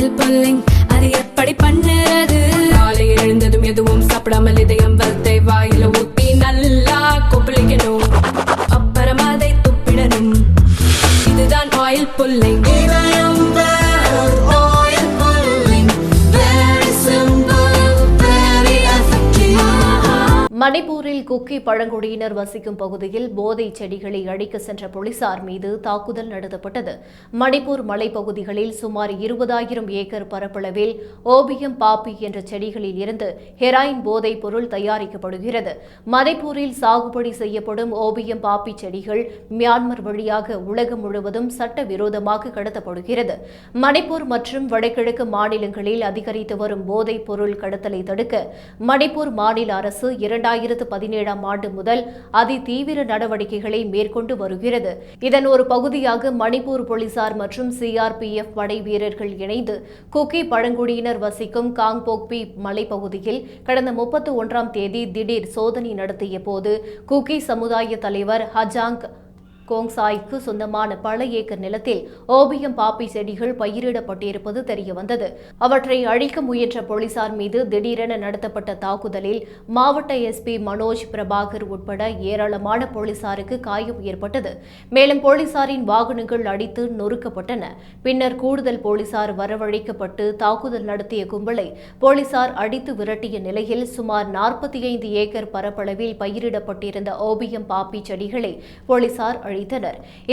Oil pulling அது எப்படி பண்ணுறது? காலையில் எழுந்ததும் எதுவும் சாப்பிடாமல் இதயம் வளத்தை வாயில ஊத்தி நல்லா கொப்பளிக்கணும், அப்புறம் அதை துப்பிடணும். இதுதான் ஆயில் புல்லிங். மணிப்பூரில் குக்கி பழங்குடியினர் வசிக்கும் பகுதியில் போதை செடிகளை அழிக்க சென்ற போலீசார் மீது தாக்குதல் நடத்தப்பட்டது. மணிப்பூர் மலைப்பகுதிகளில் சுமார் 20,000 ஏக்கர் பரப்பளவில் ஓபியம் பாப்பி என்ற செடிகளில் இருந்து ஹெராயின் போதைப் பொருள் தயாரிக்கப்படுகிறது. மணிப்பூரில் சாகுபடி செய்யப்படும் ஓபியம் பாப்பி செடிகள் மியான்மர் வழியாக உலகம் முழுவதும் சட்டவிரோதமாக கடத்தப்படுகிறது. மணிப்பூர் மற்றும் வடகிழக்கு மாநிலங்களில் அதிகரித்து வரும் போதைப் பொருள் கடத்தலை தடுக்க மணிப்பூர் மாநில அரசு 2017ஆம் ஆண்டு முதல் அதிதீவிர நடவடிக்கைகளை மேற்கொண்டு வருகிறது. இதன் ஒரு பகுதியாக மணிப்பூர் போலீசார் மற்றும் சிஆர்பிஎஃப் படை வீரர்கள் இணைந்து குக்கி பழங்குடியினர் வசிக்கும் காங்போக்பி மலைப்பகுதியில் கடந்த 31ஆம் தேதி திடீர் சோதனை நடத்திய போது குக்கி சமுதாய தலைவர் ஹஜாங் கோங்சாய்க்கு சொந்தமான பல ஏக்கர் நிலத்தில் ஓபியம் பாப்பி செடிகள் பயிரிடப்பட்டிருப்பது தெரியவந்தது. அவற்றை அழிக்க முயன்ற போலீசார் மீது திடீரென நடத்தப்பட்ட தாக்குதலில் மாவட்ட எஸ்பி மனோஜ் பிரபாகர் உட்பட ஏராளமான போலீசாருக்கு காயம் ஏற்பட்டது. மேலும் போலீசாரின் வாகனங்கள் அடித்து நொறுக்கப்பட்டன. பின்னர் கூடுதல் போலீசார் வரவழைக்கப்பட்டு தாக்குதல் நடத்திய கும்பலை போலீசார் அடித்து விரட்டிய நிலையில் சுமார் 45 ஏக்கர் பரப்பளவில் பயிரிடப்பட்டிருந்த ஓபியம் பாப்பி செடிகளை போலீசார்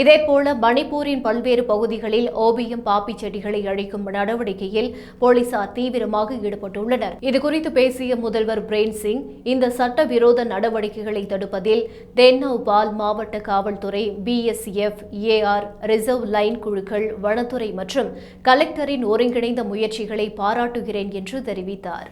இதேபோல மணிப்பூரின் பல்வேறு பகுதிகளில் ஓபியம் பாப்பி செடிகளை அழிக்கும் நடவடிக்கையில் போலீசார் தீவிரமாக ஈடுபட்டுள்ளனர். இதுகுறித்து பேசிய முதல்வர் பிரேன் சிங், இந்த சட்டவிரோத நடவடிக்கைகளை தடுப்பதில் தென்னௌபால் மாவட்ட காவல்துறை, BSF, AR, ரிசர்வ் லைன் குழுக்கள், வனத்துறை மற்றும் கலெக்டரின் ஒருங்கிணைந்த முயற்சிகளை பாராட்டுகிறேன் என்று தெரிவித்தார்.